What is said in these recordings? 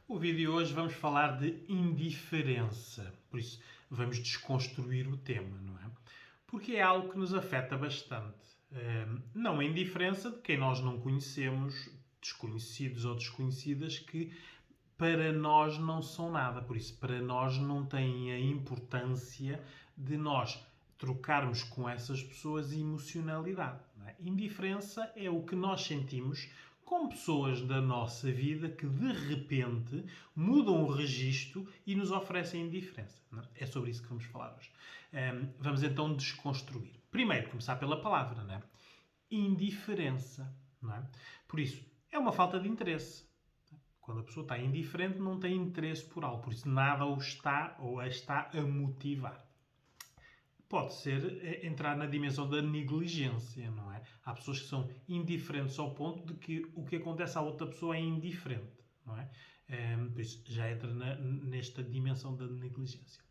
O vídeo de hoje vamos falar de indiferença. Por isso, vamos desconstruir o tema, não é? Porque é algo que nos afeta bastante. Não a indiferença de quem nós não conhecemos, desconhecidos ou desconhecidas, que para nós não são nada. Por isso, para nós não tem a importância de nós trocarmos com essas pessoas emocionalidade. Não é? Indiferença é o que nós sentimos com pessoas da nossa vida que de repente mudam o registro e nos oferecem indiferença. Não é? É sobre isso que vamos falar hoje. Vamos então desconstruir. Primeiro, começar pela palavra, não é? Indiferença. Não é? Por isso, é uma falta de interesse. Quando a pessoa está indiferente, não tem interesse por algo. Por isso, nada o está ou a está a motivar. Pode ser entrar na dimensão da negligência, não é? Há pessoas que são indiferentes ao ponto de que o que acontece à outra pessoa é indiferente, não é? Por isso, já entra nesta dimensão da negligência.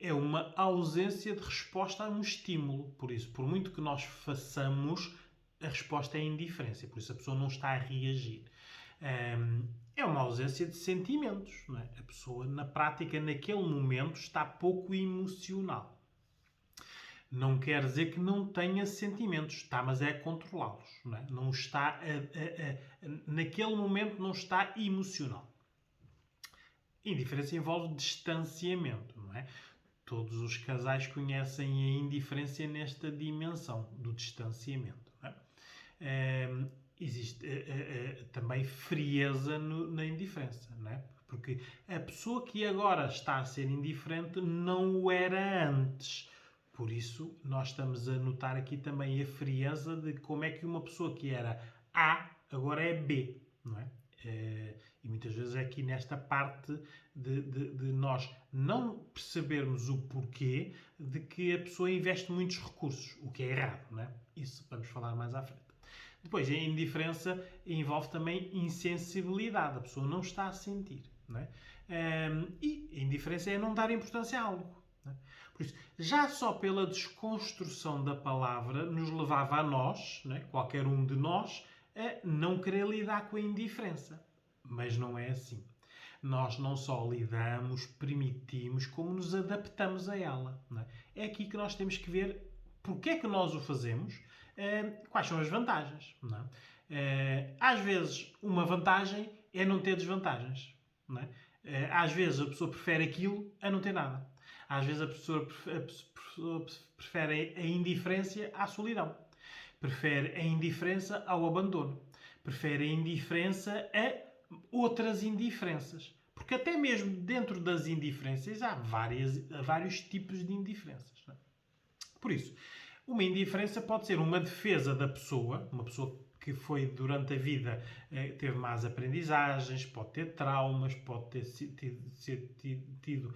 É uma ausência de resposta a um estímulo. Por isso, por muito que nós façamos, a resposta é indiferença. Por isso, a pessoa não está a reagir. É uma ausência de sentimentos. Não é? A pessoa, na prática, naquele momento, está pouco emocional. Não quer dizer que não tenha sentimentos, está, mas é controlá-los. Não, é? Não está naquele momento não está emocional. Indiferença envolve distanciamento, não é? Todos os casais conhecem a indiferença nesta dimensão do distanciamento. Não é? Existe também frieza na indiferença, não é? Porque a pessoa que agora está a ser indiferente não o era antes. Por isso, nós estamos a notar aqui também a frieza de como é que uma pessoa que era A agora é B, não é? E muitas vezes é aqui nesta parte de nós não percebermos o porquê de que a pessoa investe muitos recursos, o que é errado, não é? Isso vamos falar mais à frente. Depois, a indiferença envolve também insensibilidade, a pessoa não está a sentir, não é? E a indiferença é não dar importância a algo. Por isso, já só pela desconstrução da palavra nos levava a nós, né, qualquer um de nós, a não querer lidar com a indiferença. Mas não é assim. Nós não só lidamos, permitimos, como nos adaptamos a ela. Não é? É aqui que nós temos que ver porque é que nós o fazemos, quais são as vantagens. Não é? Às vezes, uma vantagem é não ter desvantagens. Não é? Às vezes, a pessoa prefere aquilo a não ter nada. Às vezes a pessoa prefere a indiferença à solidão. Prefere a indiferença ao abandono. Prefere a indiferença a outras indiferenças. Porque até mesmo dentro das indiferenças há vários tipos de indiferenças. Não é? Por isso, uma indiferença pode ser uma defesa da pessoa, uma pessoa que foi durante a vida, teve más aprendizagens, pode ter traumas, pode ter tido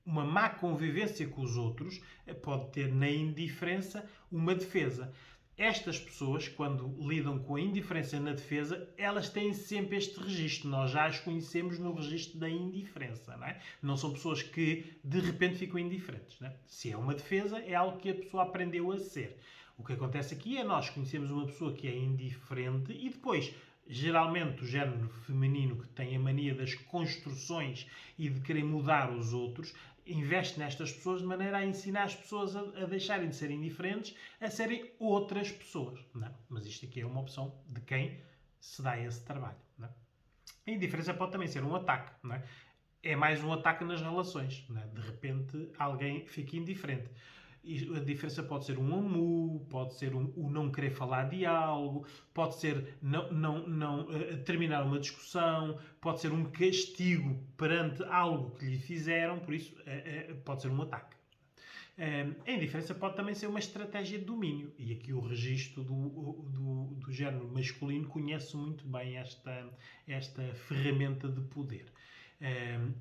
uma má convivência com os outros, pode ter na indiferença uma defesa. Estas pessoas, quando lidam com a indiferença na defesa, elas têm sempre este registro. Nós já as conhecemos no registro da indiferença. Não é? Não são pessoas que de repente ficam indiferentes. Não é? Se é uma defesa, é algo que a pessoa aprendeu a ser. O que acontece aqui é nós conhecemos uma pessoa que é indiferente e depois, geralmente, o género feminino que tem a mania das construções e de querer mudar os outros, investe nestas pessoas de maneira a ensinar as pessoas a deixarem de ser indiferentes, a serem outras pessoas. Não? Mas isto aqui é uma opção de quem se dá esse trabalho. Não? A indiferença pode também ser um ataque. Não é? É mais um ataque nas relações. Não é? De repente, alguém fica indiferente. E a diferença pode ser um amu, pode ser o não querer falar de algo, pode ser não terminar uma discussão, pode ser um castigo perante algo que lhe fizeram, por isso pode ser um ataque. A indiferença pode também ser uma estratégia de domínio, e aqui o registro do género masculino conhece muito bem esta ferramenta de poder.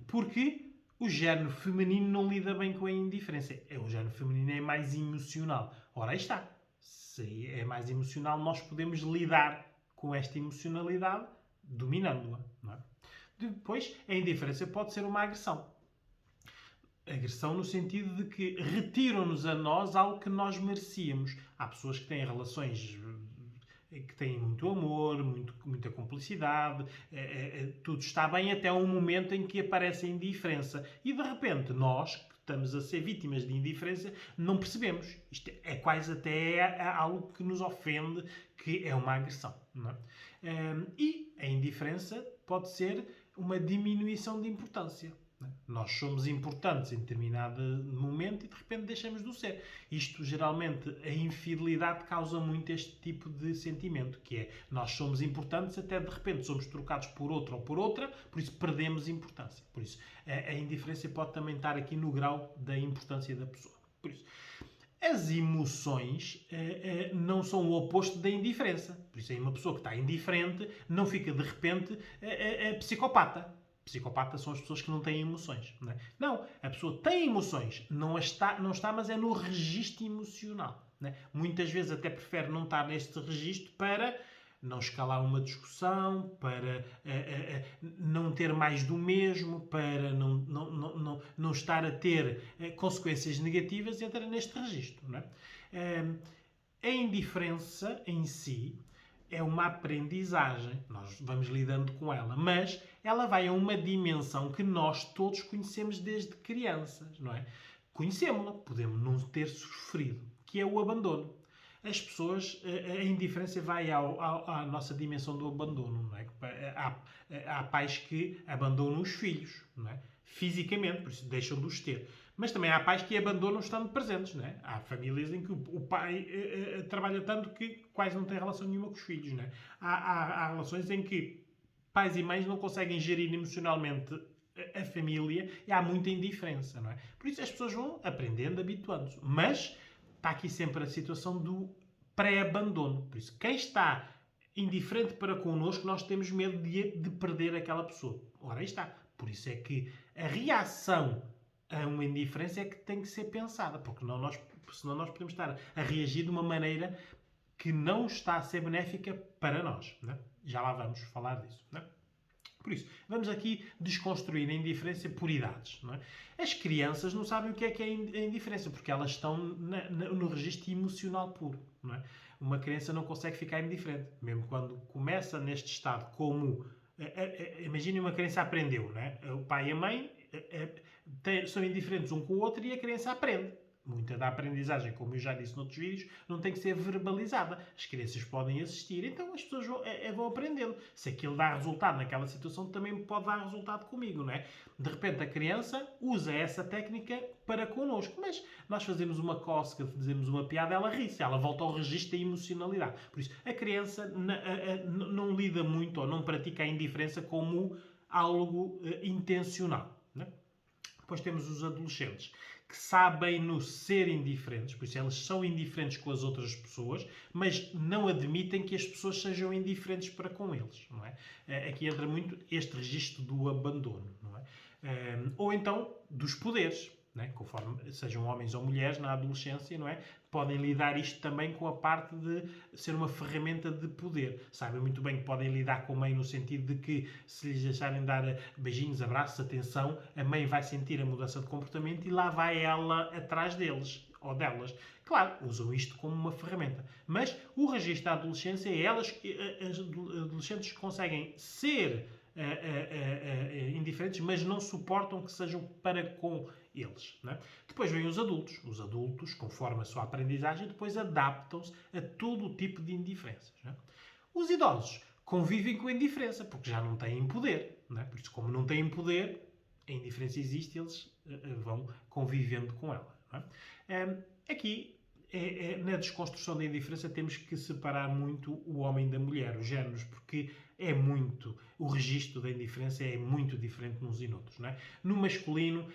Porque o género feminino não lida bem com a indiferença. O género feminino é mais emocional. Ora, aí está. Se é mais emocional, nós podemos lidar com esta emocionalidade dominando-a. Não é? Depois, a indiferença pode ser uma agressão. Agressão no sentido de que retiram-nos a nós algo que nós merecíamos. Há pessoas que têm relações que têm muito amor, muita cumplicidade, tudo está bem até um momento em que aparece a indiferença. E de repente nós, que estamos a ser vítimas de indiferença, não percebemos. Isto é quase até algo que nos ofende, que é uma agressão. Não é? E a indiferença pode ser uma diminuição de importância. Nós somos importantes em determinado momento e de repente deixamos de o ser. Isto, geralmente, a infidelidade causa muito este tipo de sentimento, que é nós somos importantes até de repente somos trocados por outro ou por outra, por isso perdemos importância. Por isso, a indiferença pode também estar aqui no grau da importância da pessoa. Por isso, as emoções não são o oposto da indiferença. Por isso, aí uma pessoa que está indiferente não fica de repente psicopata. Psicopatas são as pessoas que não têm emoções. Não, é? Não, a pessoa tem emoções, não está, mas é no registro emocional. Não é? Muitas vezes até prefere não estar neste registro para não escalar uma discussão, para não ter mais do mesmo, para não estar a ter consequências negativas e entrar neste registro. Não é? A indiferença em si é uma aprendizagem, nós vamos lidando com ela, mas ela vai a uma dimensão que nós todos conhecemos desde crianças, não é? Conhecemos-la, podemos não ter sofrido, que é o abandono. As pessoas, a indiferença vai à nossa dimensão do abandono, não é? Há pais que abandonam os filhos, não é? Fisicamente, por isso deixam de os ter. Mas também há pais que abandonam estando presentes, não é? Há famílias em que o pai trabalha tanto que quase não tem relação nenhuma com os filhos, não é? Há relações em que pais e mães não conseguem gerir emocionalmente a família e há muita indiferença, não é? Por isso as pessoas vão aprendendo, habituando-se. Mas está aqui sempre a situação do pré-abandono. Por isso, quem está indiferente para connosco, nós temos medo de perder aquela pessoa. Ora, aí está. Por isso é que a reação a uma indiferença é que tem que ser pensada, porque senão nós podemos estar a reagir de uma maneira que não está a ser benéfica para nós. Não é? Já lá vamos falar disso. Não é? Por isso, vamos aqui desconstruir a indiferença por idades. Não é? As crianças não sabem o que é a indiferença, porque elas estão no registro emocional puro. Não é? Uma criança não consegue ficar indiferente, mesmo quando começa neste estado, como... Imagine uma criança aprendeu, não é? O pai e a mãe são indiferentes um com o outro e a criança aprende. Muita da aprendizagem, como eu já disse noutros vídeos, não tem que ser verbalizada. As crianças podem assistir, então as pessoas vão aprendendo. Se aquilo dá resultado naquela situação, também pode dar resultado comigo, não é? De repente a criança usa essa técnica para connosco, mas nós fazemos uma cócega, fazemos uma piada, ela ri-se, ela volta ao registro da emocionalidade. Por isso, a criança não lida muito ou não pratica a indiferença como algo intencional. Não é? Depois temos os adolescentes, que sabem no ser indiferentes, por isso elas são indiferentes com as outras pessoas, mas não admitem que as pessoas sejam indiferentes para com eles. Não é? Aqui entra muito este registro do abandono. Não é? Ou então dos poderes. Não é? Conforme sejam homens ou mulheres na adolescência, não é? Podem lidar isto também com a parte de ser uma ferramenta de poder. Sabem muito bem que podem lidar com a mãe no sentido de que se lhes deixarem dar beijinhos, abraços, atenção, a mãe vai sentir a mudança de comportamento e lá vai ela atrás deles ou delas. Claro, usam isto como uma ferramenta. Mas o registro da adolescência é as adolescentes conseguem ser indiferentes, mas não suportam que sejam para com eles. Não é? Depois vêm os adultos. Os adultos, conforme a sua aprendizagem, depois adaptam-se a todo o tipo de indiferenças. Não é? Os idosos convivem com a indiferença, porque já não têm poder. Não é? Por isso, como não têm poder, a indiferença existe e eles vão convivendo com ela. Não é? Aqui, na desconstrução da indiferença, temos que separar muito o homem da mulher, os géneros, porque o registro da indiferença é muito diferente nos e noutros. Não é? No masculino,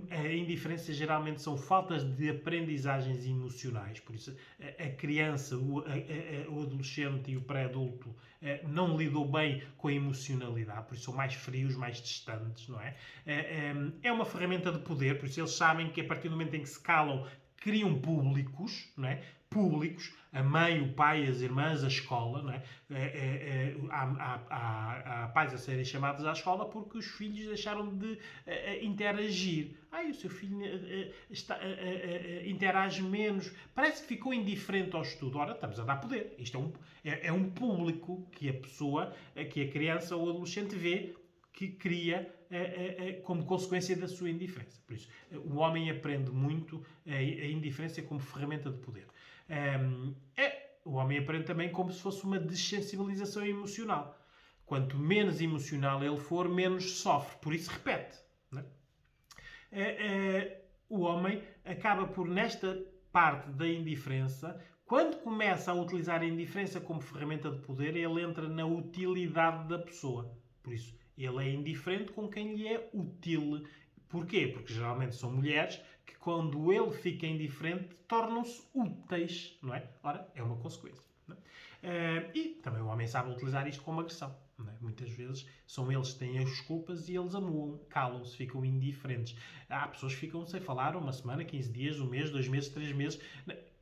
a indiferença geralmente são faltas de aprendizagens emocionais, por isso a criança, o adolescente e o pré-adulto não lidam bem com a emocionalidade, por isso são mais frios, mais distantes, não é? É uma ferramenta de poder, por isso eles sabem que a partir do momento em que se calam, criam públicos, não é? Públicos, a mãe, o pai, as irmãs, a escola, não é? Há pais a serem chamados à escola porque os filhos deixaram de interagir. O seu filho interage menos, parece que ficou indiferente ao estudo. Ora, estamos a dar poder. Isto é um público que a pessoa, que a criança ou o adolescente vê, que cria como consequência da sua indiferença. Por isso, o homem aprende muito a indiferença como ferramenta de poder. O homem aprende também como se fosse uma dessensibilização emocional. Quanto menos emocional ele for, menos sofre. Por isso repete. Não é? O homem acaba por, nesta parte da indiferença, quando começa a utilizar a indiferença como ferramenta de poder, ele entra na utilidade da pessoa. Por isso, ele é indiferente com quem lhe é útil. Porquê? Porque geralmente são mulheres que, quando ele fica indiferente, tornam-se úteis, não é? Ora, é uma consequência. Não é? E também o homem sabe utilizar isto como agressão. Não é? Muitas vezes são eles que têm as culpas e eles amuam, calam-se, ficam indiferentes. Há pessoas que ficam sem falar uma semana, 15 dias, um mês, 2 meses, 3 meses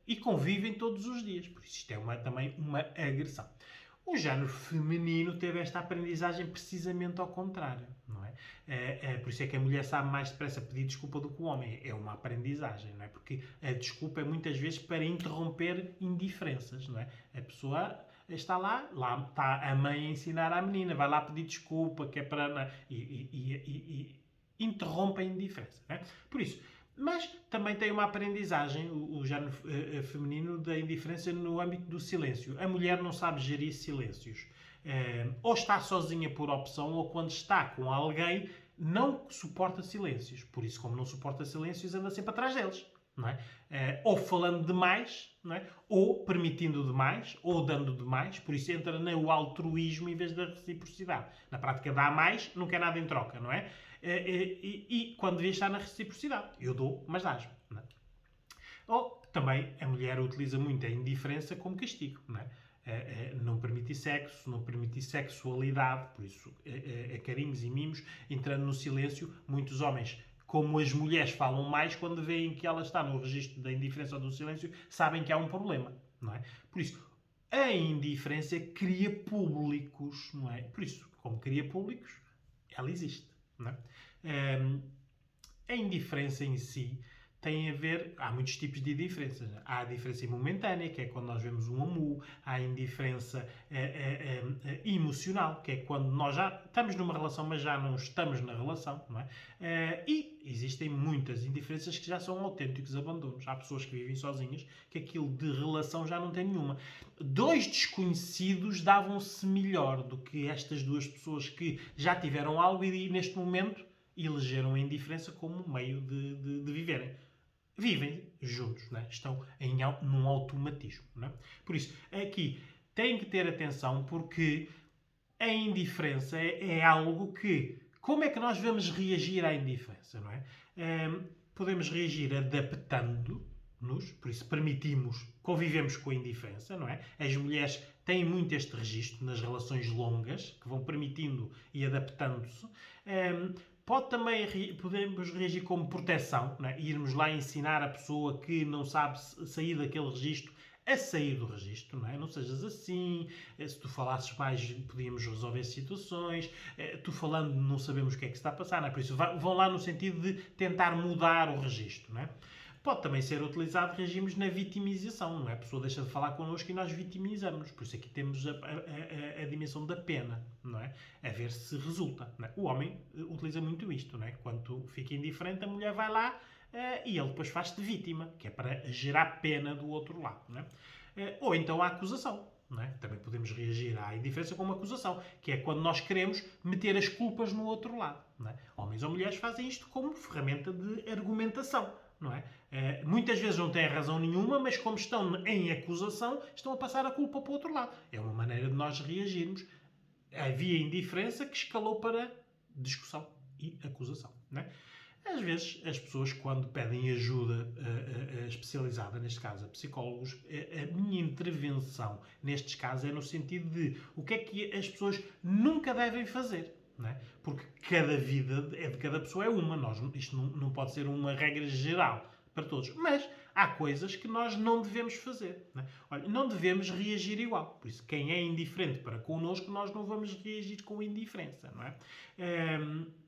e convivem todos os dias. Por isso isto é também uma agressão. O género feminino teve esta aprendizagem precisamente ao contrário, não é? Por isso é que a mulher sabe mais depressa pedir desculpa do que o homem. É uma aprendizagem, não é? Porque a desculpa é muitas vezes para interromper indiferenças, não é? A pessoa está lá está a mãe a ensinar à menina, vai lá pedir desculpa, que é para... E interrompe a indiferença, não é? Por isso... Mas também tem uma aprendizagem, o género feminino, da indiferença no âmbito do silêncio. A mulher não sabe gerir silêncios. Ou está sozinha por opção, ou quando está com alguém, não suporta silêncios. Por isso, como não suporta silêncios, anda sempre atrás deles. Não é? Ou falando demais, não é? Ou permitindo demais, ou dando demais. Por isso entra no altruísmo em vez da reciprocidade. Na prática, dá mais, não quer nada em troca, não é? E quando devia estar na reciprocidade. Eu dou, mas dás-me. Não é? Ou também a mulher utiliza muito a indiferença como castigo. Não é? Não permitir sexo, não permitir sexualidade. Por isso, carinhos e mimos, entrando no silêncio. Muitos homens, como as mulheres falam mais, quando veem que ela está no registro da indiferença ou do silêncio, sabem que há um problema. Não é? Por isso, a indiferença cria públicos. Não é? Por isso, como cria públicos, ela existe. Não é? A indiferença em si tem a ver... Há muitos tipos de indiferença. Há a indiferença momentânea, que é quando nós vemos um amu. Há a indiferença emocional, que é quando nós já estamos numa relação, mas já não estamos na relação. Não é? E existem muitas indiferenças que já são autênticos abandonos. Há pessoas que vivem sozinhas, que aquilo de relação já não tem nenhuma. 2 desconhecidos davam-se melhor do que estas 2 pessoas que já tiveram algo e neste momento elegeram a indiferença como meio de viverem. Vivem juntos, não é? Estão num automatismo. Não é? Por isso, aqui tem que ter atenção, porque a indiferença é algo que... Como é que nós vamos reagir à indiferença? Não é? Podemos reagir adaptando-nos, por isso convivemos com a indiferença, não é? As mulheres têm muito este registro nas relações longas, que vão permitindo e adaptando-se. Podemos reagir como proteção, não é? Irmos lá ensinar a pessoa que não sabe sair daquele registro a sair do registro, não é? Não sejas assim, se tu falasses mais podíamos resolver situações, tu falando não sabemos o que é que se está a passar, não é? Por isso vão lá no sentido de tentar mudar o registro, não é? Pode também ser utilizado, reagimos na vitimização, não é? A pessoa deixa de falar connosco e nós vitimizamos. Por isso aqui temos a dimensão da pena, não é? A ver se resulta. Não é? O homem utiliza muito isto, não é? Quando fica indiferente, a mulher vai lá e ele depois faz-se vítima, que é para gerar pena do outro lado, não é? Ou então a acusação. Não é? Também podemos reagir à indiferença com uma acusação, que é quando nós queremos meter as culpas no outro lado. Não é? Homens ou mulheres fazem isto como ferramenta de argumentação. Não é? Muitas vezes não têm razão nenhuma, mas como estão em acusação, estão a passar a culpa para o outro lado. É uma maneira de nós reagirmos. Havia indiferença que escalou para discussão e acusação. Não é? Às vezes, as pessoas, quando pedem ajuda especializada, neste caso a psicólogos, a minha intervenção nestes casos é no sentido de o que é que as pessoas nunca devem fazer. Não é? Porque cada vida de cada pessoa é uma. Isto não pode ser uma regra geral. para todos. Mas há coisas que nós não devemos fazer. Não é? Olha, não devemos reagir igual. Por isso, quem é indiferente para connosco, nós não vamos reagir com indiferença. Não é?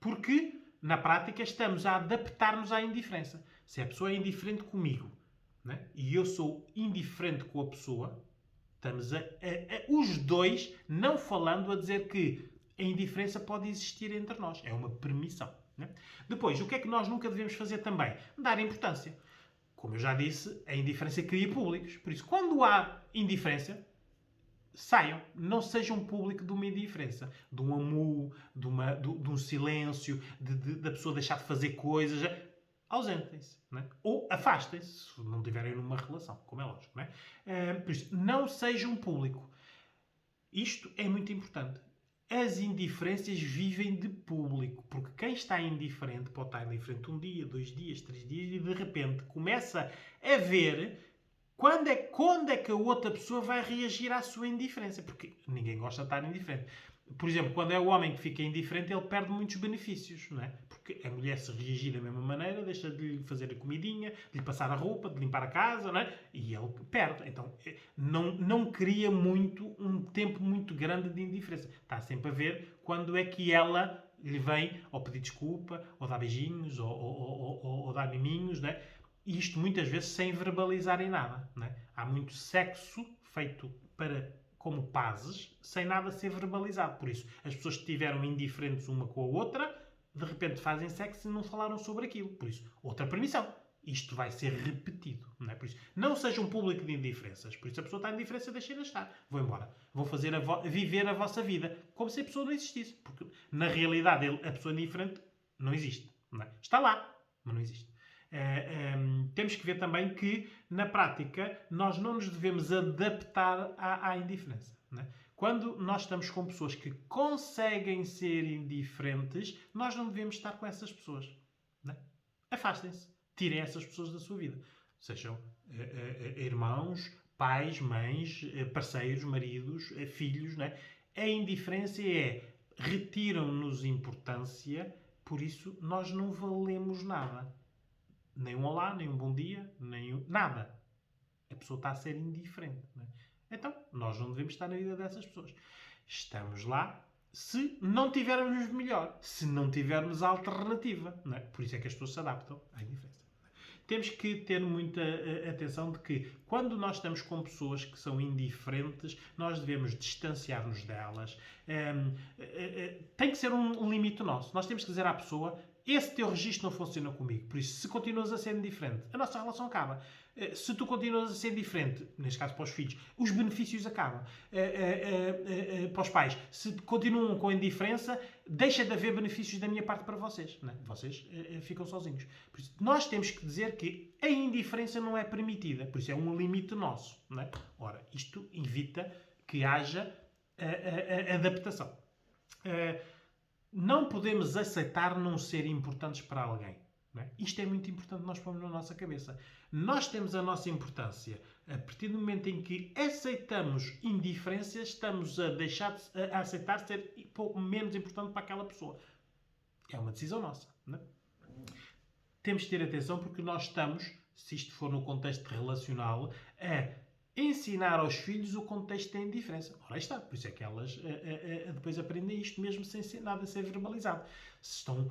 Porque, na prática, estamos a adaptar-nos à indiferença. Se a pessoa é indiferente comigo, não é? E eu sou indiferente com a pessoa, estamos os dois, não falando, a dizer que a indiferença pode existir entre nós. É uma permissão. Não é? Depois, o que é que nós nunca devemos fazer também? Dar importância. Como eu já disse, a indiferença cria públicos. Por isso, quando há indiferença, saiam. Não sejam público de uma indiferença. De um amu, de um silêncio, da pessoa deixar de fazer coisas. Ausentem-se. Né? Ou afastem-se, se não estiverem numa relação, como é lógico. Não é? Por isso, não sejam público. Isto é muito importante. As indiferenças vivem de público, porque quem está indiferente pode estar indiferente um dia, 2 dias, 3 dias e de repente começa a ver quando é que a outra pessoa vai reagir à sua indiferença, porque ninguém gosta de estar indiferente. Por exemplo, quando é o homem que fica indiferente, ele perde muitos benefícios, não é? Porque a mulher, se reagir da mesma maneira, deixa de lhe fazer a comidinha, de lhe passar a roupa, de limpar a casa, não é? E ele perde. Então, não cria um tempo muito grande de indiferença. Está sempre a ver quando é que ela lhe vem ou pedir desculpa, ou dar beijinhos, ou dar miminhos, não é? E isto muitas vezes sem verbalizarem nada, não é? Há muito sexo feito como pazes, sem nada ser verbalizado. Por isso, as pessoas que estiveram indiferentes uma com a outra, de repente fazem sexo e não falaram sobre aquilo. Por isso, outra permissão. Isto vai ser repetido. Não é? Por isso, não seja um público de indiferenças. Por isso, a pessoa está em indiferença, deixem-na estar. Vou embora. Vou fazer viver a vossa vida. Como se a pessoa não existisse. Porque, na realidade, a pessoa indiferente não existe. Não é? Está lá, mas não existe. Temos que ver também que, na prática, nós não nos devemos adaptar à indiferença. Não é? Quando nós estamos com pessoas que conseguem ser indiferentes, nós não devemos estar com essas pessoas. Não é? Afastem-se. Tirem essas pessoas da sua vida. Sejam irmãos, pais, mães, parceiros, maridos, filhos. Não é? A indiferença retiram-nos importância, por isso nós não valemos nada. Nem um olá, nem um bom dia, nada. A pessoa está a ser indiferente. Não é? Então, nós não devemos estar na vida dessas pessoas. Estamos lá se não tivermos melhor, se não tivermos alternativa. Não é? Por isso é que as pessoas se adaptam à indiferença. Temos que ter muita atenção de que, quando nós estamos com pessoas que são indiferentes, nós devemos distanciar-nos delas. Tem que ser um limite nosso. Nós temos que dizer à pessoa: esse teu registro não funciona comigo, por isso, se continuas a ser indiferente, a nossa relação acaba. Se tu continuas a ser indiferente, neste caso para os filhos, os benefícios acabam. Para os pais, se continuam com a indiferença, deixa de haver benefícios da minha parte para vocês. Não é? Vocês ficam sozinhos. Por isso, nós temos que dizer que a indiferença não é permitida, por isso é um limite nosso. Não é? Ora, isto evita que haja adaptação. Não podemos aceitar não ser importantes para alguém. Não é? Isto é muito importante nós pôrmos na nossa cabeça. Nós temos a nossa importância. A partir do momento em que aceitamos indiferença, estamos a deixar a aceitar ser pouco menos importante para aquela pessoa. É uma decisão nossa. Não é? Temos de ter atenção porque nós estamos, se isto for no contexto relacional, a ensinar aos filhos o contexto da indiferença. Ora, aí está. Por isso é que elas depois aprendem isto mesmo sem nada ser verbalizado. Se estão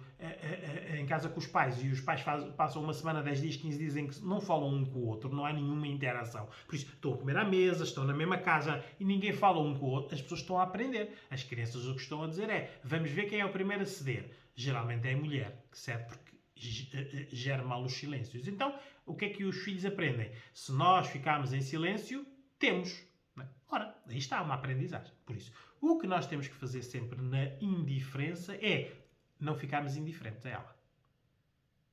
em casa com os pais e os pais passam uma semana, 10 dias, 15 dias em que não falam um com o outro, não há nenhuma interação. Por isso, estão a comer à mesa, estão na mesma casa e ninguém fala um com o outro, as pessoas estão a aprender. As crianças o que estão a dizer é: vamos ver quem é o primeiro a ceder. Geralmente é a mulher, que cede porque gera mal os silêncios. Então, o que é que os filhos aprendem? Se nós ficarmos em silêncio, temos. Não é? Ora, aí está uma aprendizagem. Por isso, o que nós temos que fazer sempre na indiferença é não ficarmos indiferentes a ela.